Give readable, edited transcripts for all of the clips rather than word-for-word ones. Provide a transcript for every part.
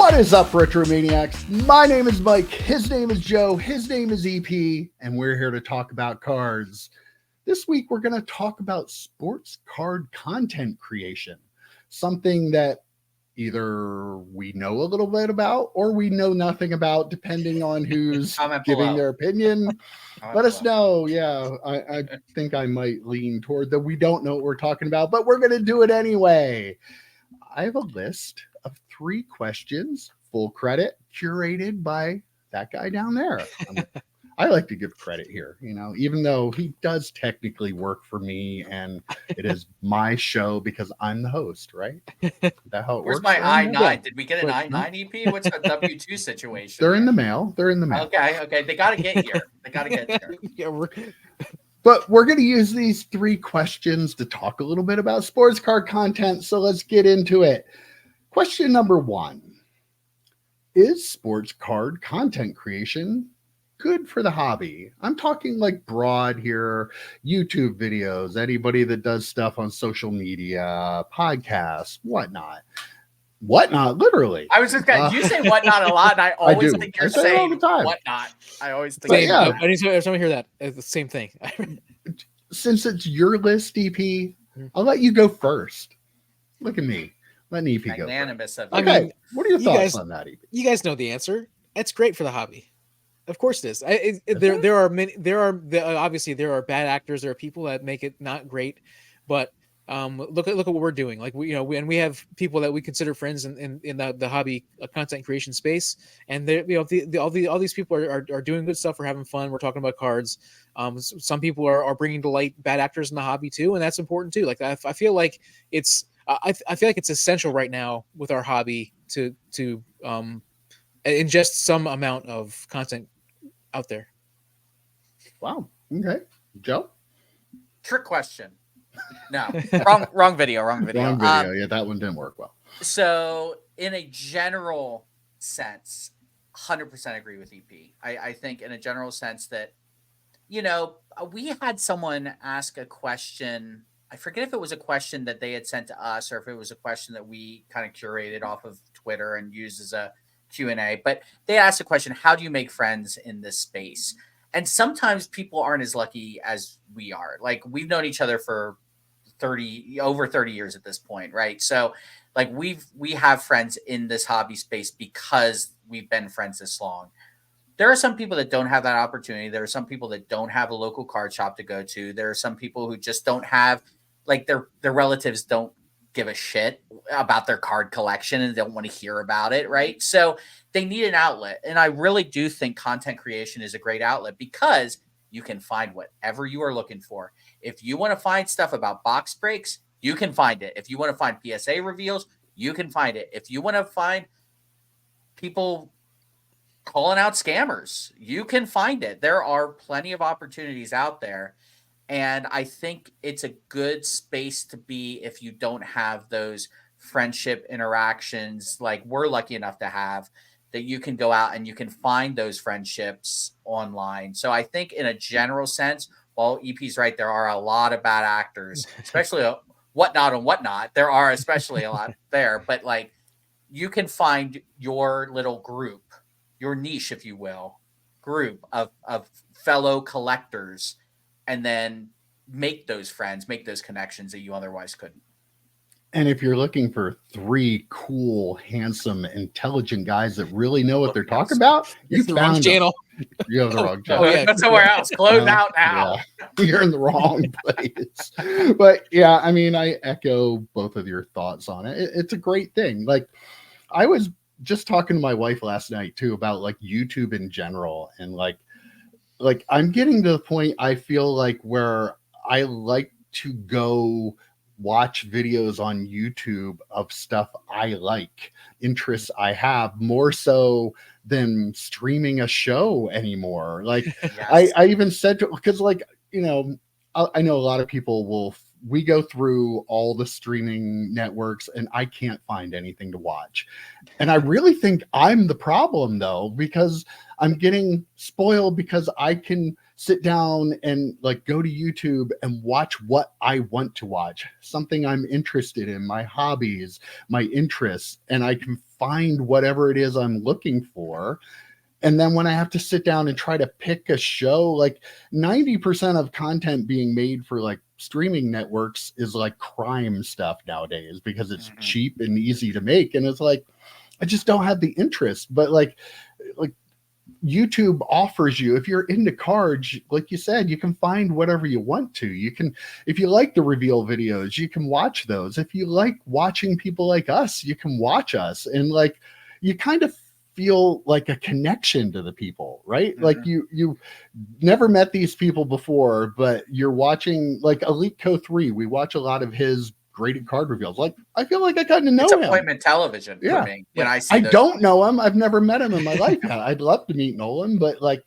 What is up, Retro Maniacs? My name is Mike, his name is Joe, his name is EP, and we're here to talk about cards. This week, we're going to talk about sports card content creation, something that either we know a little bit about or we know nothing about, depending on who's giving their opinion. Let us know. Yeah, I think I might lean toward that we don't know what we're talking about, but we're going to do it anyway. I have a list of 3 questions, full credit, curated by that guy down there. I like to give credit here, even though he does technically work for me and it is my show because I'm the host, right? That how it Where's works? my I-9? Did we get an I-9 EP? What's a W-2 situation? They're in the mail. Okay. They got to get here. But we're going to use these 3 questions to talk a little bit about sports card content. So let's get into it. Question number 1. Is sports card content creation good for the hobby? I'm talking like broad here, YouTube videos, anybody that does stuff on social media, podcasts, whatnot. Whatnot, literally. I was just going to, you say whatnot a lot, and I always think you're saying all the time. Whatnot. I always think I need someone hear that. It's the same thing. Since it's your list, EP, I'll let you go first. Look at me. Let EP go first. Okay, what are your thoughts on that, EP? You guys know the answer. It's great for the hobby. Of course it is. There are many. Obviously there are bad actors. There are people that make it not great, but look at what we're doing. Like we have people that we consider friends in the hobby content creation space, and all these people are doing good stuff. We're having fun. We're talking about cards. Some people are bringing to light bad actors in the hobby too, and that's important too. Like I feel like it's essential right now with our hobby to ingest some amount of content out there. Wow. Okay, Joe. Trick question. No, wrong video. Wrong video. Yeah, that one didn't work well. So, in a general sense, 100% agree with EP. I think in a general sense that, we had someone ask a question. I forget if it was a question that they had sent to us or if it was a question that we kind of curated off of Twitter and used as a Q&A. But they asked the question, how do you make friends in this space? And sometimes people aren't as lucky as we are. Like, we've known each other for over 30 years at this point, right? So like we have friends in this hobby space because we've been friends this long. There are some people that don't have that opportunity. There are some people that don't have a local card shop to go to. There are some people who just don't have, like, their relatives don't give a shit about their card collection and don't want to hear about it, right? So they need an outlet. And I really do think content creation is a great outlet because you can find whatever you are looking for. If you want to find stuff about box breaks, you can find it. If you want to find PSA reveals, you can find it. If you want to find people calling out scammers, you can find it. There are plenty of opportunities out there. And I think it's a good space to be if you don't have those friendship interactions like we're lucky enough to have, that you can go out and you can find those friendships online. So I think in a general sense, while EP's right, there are a lot of bad actors, especially whatnot. There are especially a lot there, but like you can find your little group, your niche, if you will, group of fellow collectors, and then make those friends, make those connections that you otherwise couldn't. And if you're looking for 3 cool, handsome, intelligent guys that really know what they're talking about, you found wrong channel. You have the wrong channel. That's somewhere else. Close out now. Yeah. You're in the wrong place. But yeah, I mean, I echo both of your thoughts on it. It's a great thing. Like, I was just talking to my wife last night too about like YouTube in general, and like I'm getting to the point I feel like where I like to go watch videos on YouTube of stuff I like, interests I have, more so than streaming a show anymore. Like, yes. I even said to, because like, I know a lot of people we go through all the streaming networks and I can't find anything to watch. And I really think I'm the problem though, because I'm getting spoiled because I can sit down and like go to YouTube and watch what I want to watch, something I'm interested in, my hobbies, my interests, and I can find whatever it is I'm looking for. And then when I have to sit down and try to pick a show, like 90% of content being made for like streaming networks is like crime stuff nowadays because it's cheap and easy to make. And it's like, I just don't have the interest. But like YouTube offers you, if you're into cards, like you said, you can find whatever you want to. You can, if you like the reveal videos, you can watch those. If you like watching people like us, you can watch us. And like, you kind of feel like a connection to the people, right? Like you never met these people before, but you're watching like Elite Co 3. We watch a lot of his graded card reveals. Like, I feel like I got to know it's him. appointment television for me when I see I those. don't know him. I've never met him in my life. I'd love to meet Nolan, but like,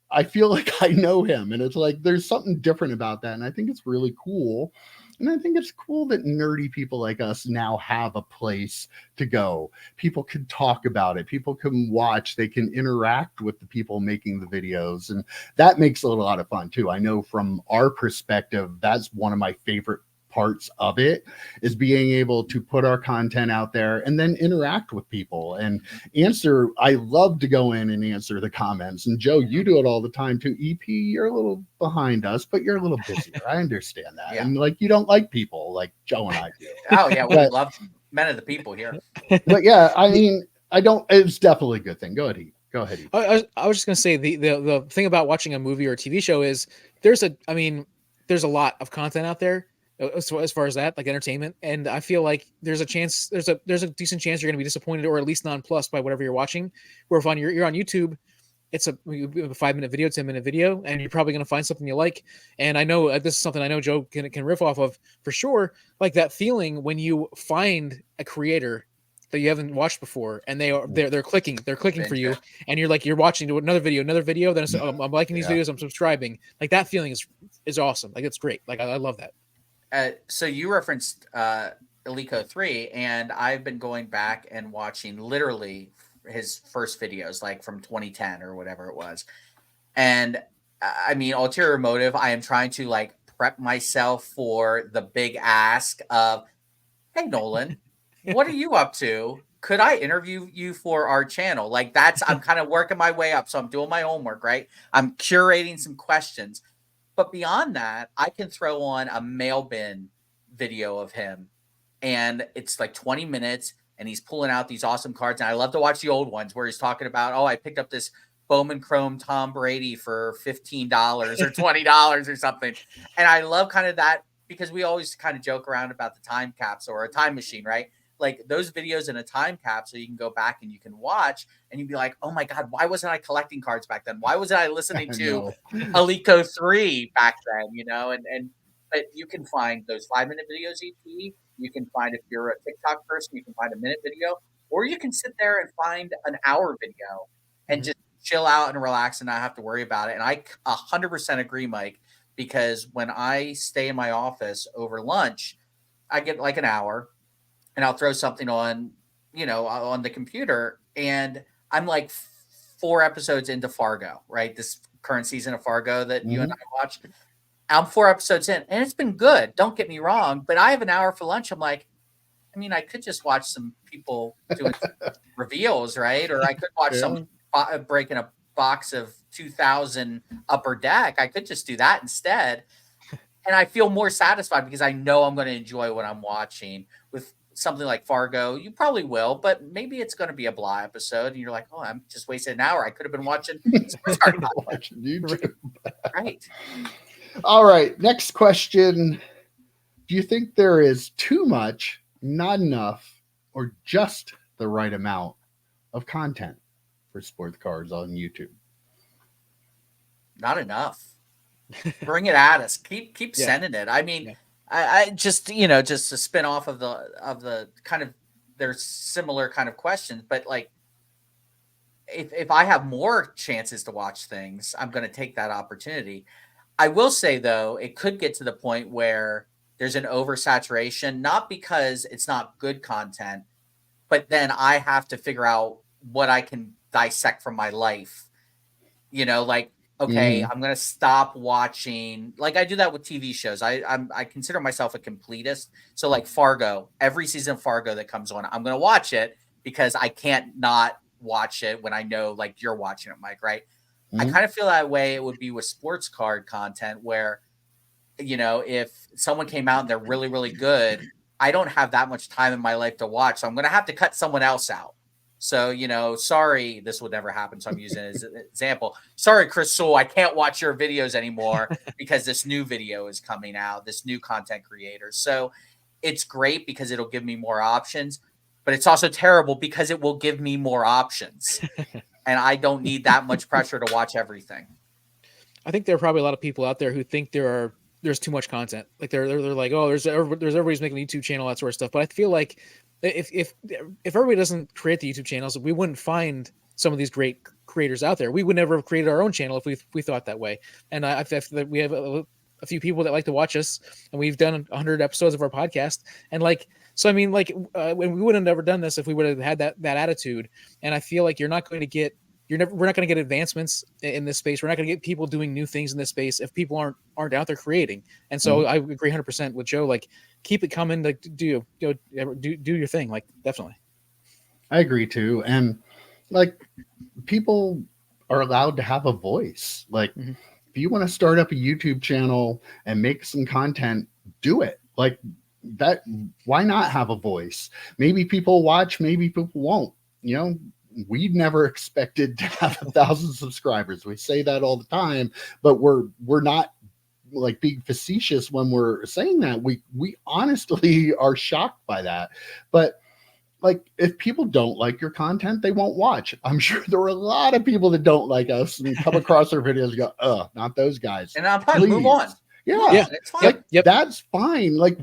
I feel like I know him, and it's like there's something different about that, and I think it's really cool. And I think it's cool that nerdy people like us now have a place to go. People can talk about it. People can watch. They can interact with the people making the videos, and that makes it a lot of fun too. I know from our perspective, that's one of my favorite parts of it, is being able to put our content out there and then interact with people and answer. I love to go in and answer the comments, and Joe, you do it all the time too. EP, you're a little behind us, but you're a little busier. I understand that. And like, you don't like people like Joe and I do. Oh yeah, we love men of the people here. But yeah, I mean, I don't, it's definitely a good thing. Go ahead, Heath. Go ahead, Heath. I was just gonna say the thing about watching a movie or a TV show is there's a lot of content out there as far as that, like entertainment, and I feel like there's a decent chance you're going to be disappointed or at least nonplussed by whatever you're watching. Where if you're on YouTube, it's a 5-minute video, 10-minute video, and you're probably going to find something you like. And I know this is something I know Joe can riff off of for sure. Like that feeling when you find a creator that you haven't watched before, and they're clicking for you, and you're watching another video. Then I'm liking these videos, I'm subscribing. Like that feeling is awesome. Like it's great. Like I love that. So you referenced Elico 3, and I've been going back and watching literally his first videos, like from 2010 or whatever it was. And I mean, ulterior motive, I am trying to like prep myself for the big ask of, hey, Nolan, what are you up to? Could I interview you for our channel? Like I'm kind of working my way up. So I'm doing my homework, right? I'm curating some questions. But beyond that, I can throw on a mail bin video of him, and it's like 20 minutes, and he's pulling out these awesome cards. And I love to watch the old ones where he's talking about, I picked up this Bowman Chrome Tom Brady for $15 or $20 or something. And I love kind of that because we always kind of joke around about the time capsule or a time machine, right? Like those videos in a time capsule, you can go back and you can watch and you'd be like, oh my God, why wasn't I collecting cards back then? Why wasn't I listening to Elico 3 back then? But you can find those 5-minute videos, EP. You can find, if you're a TikTok person, you can find a minute video, or you can sit there and find an hour video and just chill out and relax and not have to worry about it. And I 100% agree, Mike, because when I stay in my office over lunch, I get like an hour. And I'll throw something on, on the computer. And I'm like 4 episodes into Fargo, right? This current season of Fargo that you and I watched. I'm 4 episodes in, and it's been good. Don't get me wrong. But I have an hour for lunch. I'm like, I mean, I could just watch some people doing reveals, right? Or I could watch some breaking a box of 2000 Upper Deck. I could just do that instead. And I feel more satisfied because I know I'm going to enjoy what I'm watching. With something like Fargo, you probably will, but maybe it's going to be a blah episode, and you're like, oh, I'm just wasting an hour. I could have been watching YouTube. Right. All right. Next question. Do you think there is too much, not enough, or just the right amount of content for sports cards on YouTube? Not enough. Bring it at us. Keep sending it. I mean, I just just a spin off of the kind of their similar kind of questions, but like if I have more chances to watch things, I'm going to take that opportunity. I will say though, it could get to the point where there's an oversaturation, not because it's not good content, but then I have to figure out what I can dissect from my life. Like okay, I'm gonna stop watching. Like I do that with TV shows. I consider myself a completist. So like Fargo, every season of Fargo that comes on, I'm gonna watch it because I can't not watch it when I know like you're watching it, Mike, right? I kind of feel that way it would be with sports card content where, you know, if someone came out and they're really, really good, I don't have that much time in my life to watch. So I'm gonna have to cut someone else out. So, you know, sorry, this would never happen. So I'm using it as an example. Sorry, Chris Sewell, I can't watch your videos anymore because this new video is coming out, this new content creator. So it's great because it'll give me more options, but it's also terrible because it will give me more options. And I don't need that much pressure to watch everything. I think there are probably a lot of people out there who think there's too much content. Like they're like, oh, there's everybody's making a YouTube channel, that sort of stuff. But I feel like if everybody doesn't create the YouTube channels, we wouldn't find some of these great creators out there. We would never have created our own channel if we thought that way. And I feel that we have a few people that like to watch us, and we've done 100 episodes of our podcast. And like, so I mean, like, we would have never done this if we would have had that attitude. And I feel like we're not going to get advancements in this space. We're not going to get people doing new things in this space if people aren't out there creating. And so I agree 100% with Joe. Like, keep it coming. Like, do your thing. Like, definitely. I agree too. And like, people are allowed to have a voice. Like, if you want to start up a YouTube channel and make some content, do it. Like that. Why not have a voice? Maybe people watch, maybe people won't. You know, we never expected to have 1,000 subscribers. We say that all the time, but we're not like being facetious when we're saying that. We honestly are shocked by that. But like, if people don't like your content, they won't watch. I'm sure there are a lot of people that don't like us and come across our videos and go, not those guys. And I'm fine. Move on. Yeah. It's fine. Like, that's fine. Like,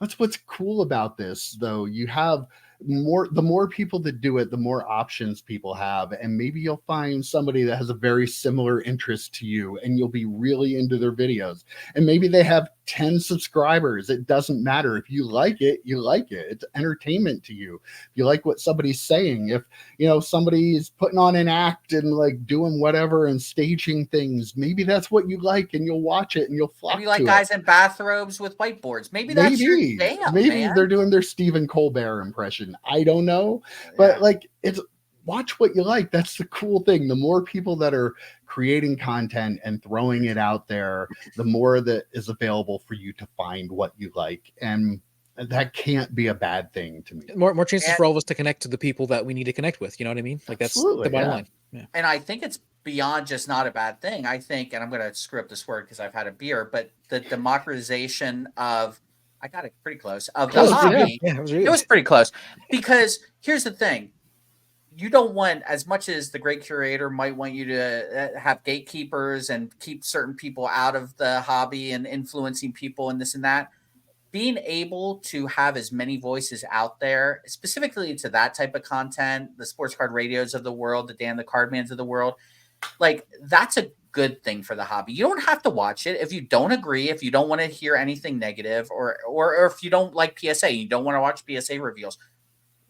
that's what's cool about this, though. You have the more people that do it, the more options people have. And maybe you'll find somebody that has a very similar interest to you and you'll be really into their videos. And maybe they have 10 subscribers. It doesn't matter. If you like it, you like it. It's entertainment to you. If you like what somebody's saying, if, you know, somebody's putting on an act and like doing whatever and staging things, maybe that's what you like and you'll watch it and you'll flock maybe like to guys it. in bathrobes with whiteboards. Maybe that's your jam, maybe man. They're doing their Stephen Colbert impression. I don't know, but like, it's watch what you like. That's the cool thing. The more people that are creating content and throwing it out there, the more that is available for you to find what you like. And that can't be a bad thing to me. More chances for all of us to connect to the people that we need to connect with. You know what I mean? Like, that's the bottom line. Yeah. And I think it's beyond just not a bad thing. I think, and I'm going to screw up this word because I've had a beer, but the democratization of, I got it pretty close, of the hobby. It was pretty close. Because here's the thing. You don't want, as much as the great curator might want you to have gatekeepers and keep certain people out of the hobby and influencing people and this and that, being able to have as many voices out there, specifically to that type of content, the sports card radios of the world, the Dan the Cardmans of the world, like, that's a good thing for the hobby. You don't have to watch it if you don't agree, if you don't want to hear anything negative, or if you don't like PSA, you don't want to watch PSA reveals.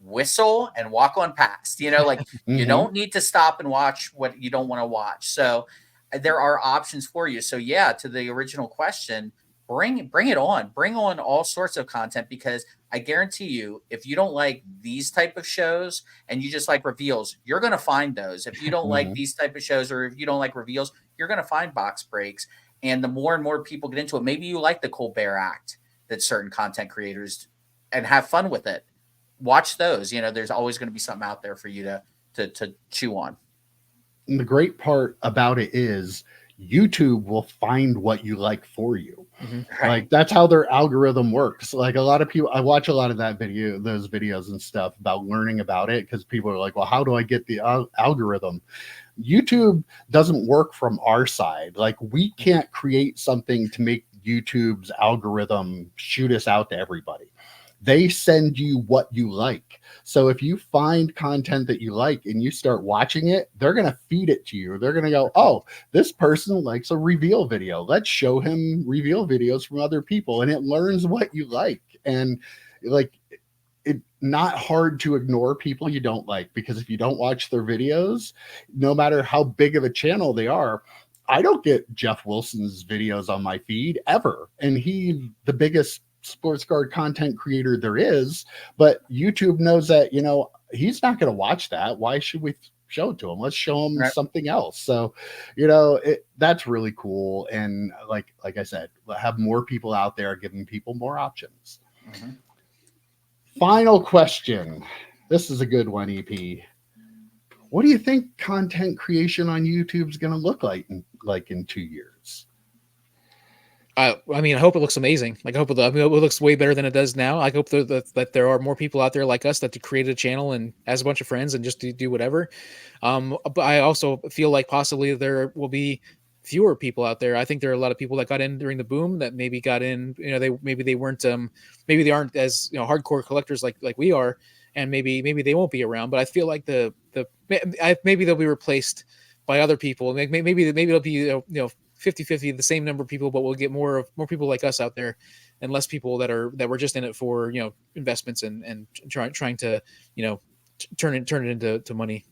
Whistle and walk on past. You know, like you don't need to stop and watch what you don't want to watch. So there are options for you. So yeah, to the original question, bring it on. Bring on all sorts of content, because I guarantee you, if you don't like these type of shows and you just like reveals, you're going to find those. If you don't like these type of shows, or if you don't like reveals, you're going to find box breaks. And the more and more people get into it, maybe you like the Colbert Act that certain content creators, and have fun with it. Watch those. You know, there's always going to be something out there for you to chew on. And the great part about it is YouTube will find what you like for you. Right. Like, that's how their algorithm works. Like, a lot of people, I watch a lot of those videos and stuff about learning about it, because people are like, well, how do I get the algorithm? YouTube doesn't work from our side. Like, we can't create something to make YouTube's algorithm shoot us out to everybody. They send you what you like. So if you find content that you like and you start watching it, they're going to feed it to you. They're going to go, oh, this person likes a reveal video. Let's show him reveal videos from other people. And it learns what you like. And like, it's not hard to ignore people you don't like, because if you don't watch their videos, no matter how big of a channel they are, I don't get Jeff Wilson's videos on my feed ever. And he's the biggest sports card content creator there is, but YouTube knows that, he's not going to watch that. Why should we show it to him? Let's show him something else. So, that's really cool. And like I said, have more people out there giving people more options. Mm-hmm. Final question. This is a good one, EP. What do you think content creation on YouTube is going to look like in 2 years? I hope it looks amazing. Like, I hope it looks way better than it does now. I hope that there are more people out there like us that create a channel and has a bunch of friends and just do whatever. But I also feel like possibly there will be fewer people out there. I think there are a lot of people that got in during the boom that maybe got in. Maybe they weren't. Maybe they aren't as hardcore collectors like we are, and maybe they won't be around. But I feel like maybe they'll be replaced by other people. Maybe it'll be 50-50, the same number of people, but we'll get more people like us out there, and less people that were just in it for investments and trying to turn it into money.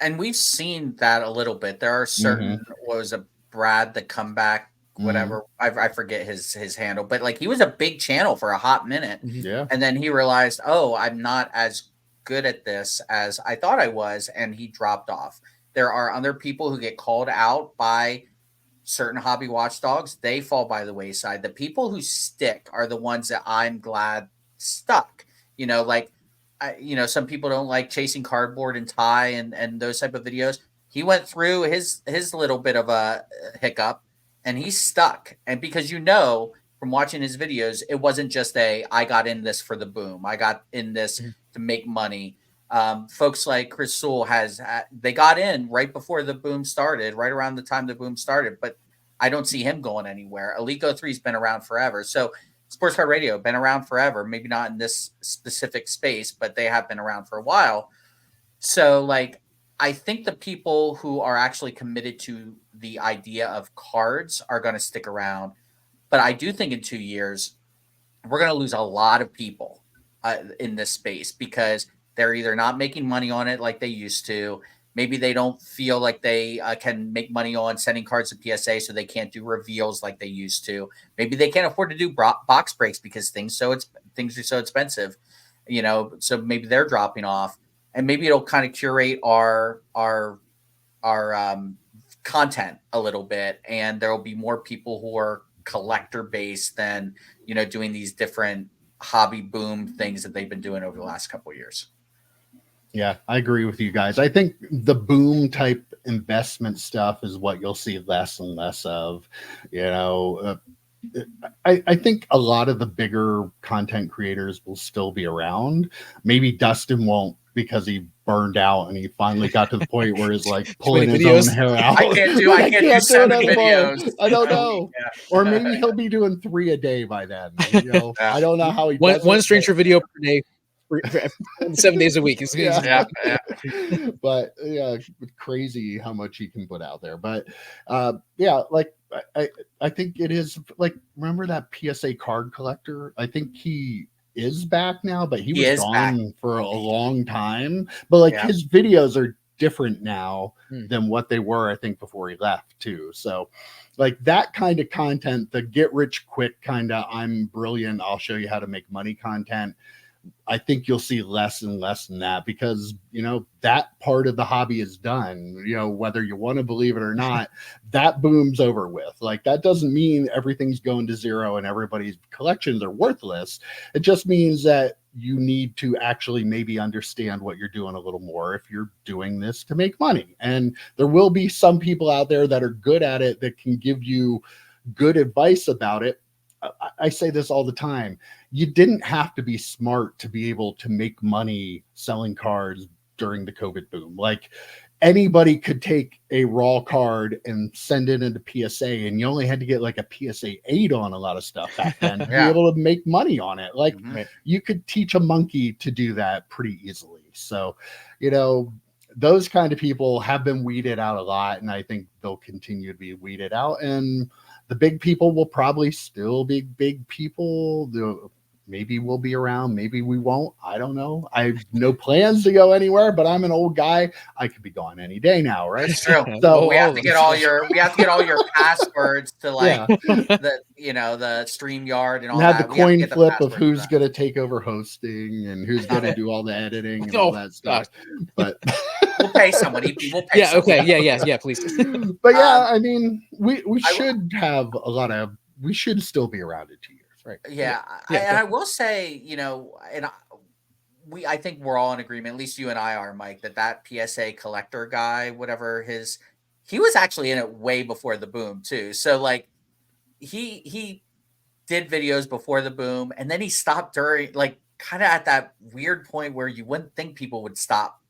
And we've seen that a little bit. There are certain what was a Brad the Comeback, whatever, I forget his handle, but like he was a big channel for a hot minute, and then he realized, I'm not as good at this as I thought I was, and he dropped off. There are other people who get called out by certain hobby watchdogs. They fall by the wayside. The people who stick are the ones that I'm glad stuck. Some people don't like chasing cardboard and tie and those type of videos. He went through his little bit of a hiccup and he's stuck. And because from watching his videos, it wasn't just I got in this for the boom. I got in this to make money. Folks like Chris Sewell they got in right before the boom started, right around the time the boom started, but I don't see him going anywhere. Alico 3's been around forever. So Sports Card Radio been around forever, maybe not in this specific space, but they have been around for a while. So I think the people who are actually committed to the idea of cards are going to stick around. But I do think in 2 years, we're going to lose a lot of people in this space because they're either not making money on it like they used to. Maybe they don't feel like they can make money on sending cards to PSA, so they can't do reveals like they used to. Maybe they can't afford to do box breaks because things are so expensive, so maybe they're dropping off. And maybe it'll kind of curate our content a little bit, and there will be more people who are collector based than doing these different hobby boom things that they've been doing over the last couple of years. Yeah, I agree with you guys. I think the boom type investment stuff is what you'll see less and less of. I think a lot of the bigger content creators will still be around. Maybe Dustin won't because he burned out and he finally got to the point where he's pulling his own hair out. I can't do 7 videos. I don't know. Yeah. Or maybe he'll be doing 3 a day by then. I don't know how he does one stranger video per day. 7 days a week. But crazy how much he can put out there. But I think it is remember that PSA card collector? I think he is back now, but he was gone for a long time. But his videos are different now than what they were, I think, before he left too. So that kind of content, the get rich quick kind of I'm brilliant, I'll show you how to make money content, I think you'll see less and less in that because, that part of the hobby is done, whether you want to believe it or not, that boom's over with. That doesn't mean everything's going to zero and everybody's collections are worthless. It just means that you need to actually maybe understand what you're doing a little more if you're doing this to make money. And there will be some people out there that are good at it that can give you good advice about it. I say this all the time. You didn't have to be smart to be able to make money selling cards during the COVID boom. Anybody could take a raw card and send it into PSA, and you only had to get a PSA 8 on a lot of stuff back then to be able to make money on it. You could teach a monkey to do that pretty easily. So, those kind of people have been weeded out a lot, and I think they'll continue to be weeded out. And the big people will probably still be big people. Maybe we'll be around. Maybe we won't. I don't know. I have no plans to go anywhere, but I'm an old guy. I could be gone any day now, right? It's true. So we have to get all your passwords to like yeah, the the StreamYard and all and have that. the We have to coin get the flip of password for who's that. going to take over hosting and who's going to do all the editing and all that stuff. But We'll pay someone. EP. We'll pay. Yeah. someone. Okay. Yeah. Please. but yeah, I mean, we should have a lot of. We should still be around in 2 years, right? Yeah, and I will say, I think we're all in agreement. At least you and I are, Mike. That PSA collector guy, whatever he was actually in it way before the boom too. So like, he did videos before the boom, and then he stopped during like kind of at that weird point where you wouldn't think people would stop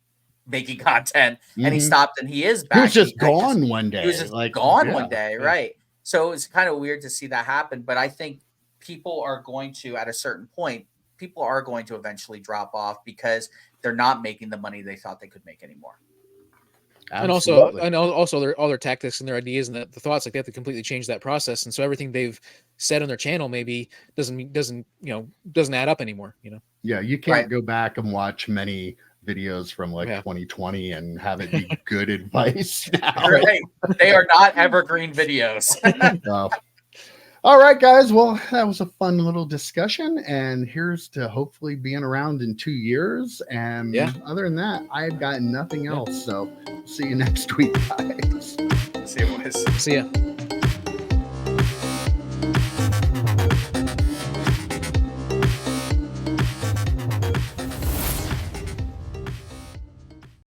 making content, and he stopped, and he is back. He was just gone one day. He was just gone one day, right? So it's kind of weird to see that happen, but I think people are going to, at a certain point, people are going to eventually drop off because they're not making the money they thought they could make anymore. Absolutely. And also all their tactics and their ideas and the thoughts, like they have to completely change that process. And so everything they've said on their channel maybe doesn't add up anymore. Yeah, you can't go back and watch many videos from 2020 and have it be good advice now. Right. They are not evergreen videos. No. All right, guys. Well, that was a fun little discussion, and here's to hopefully being around in 2 years. And other than that, I've got nothing else. So see you next week, guys. See you, boys. See ya.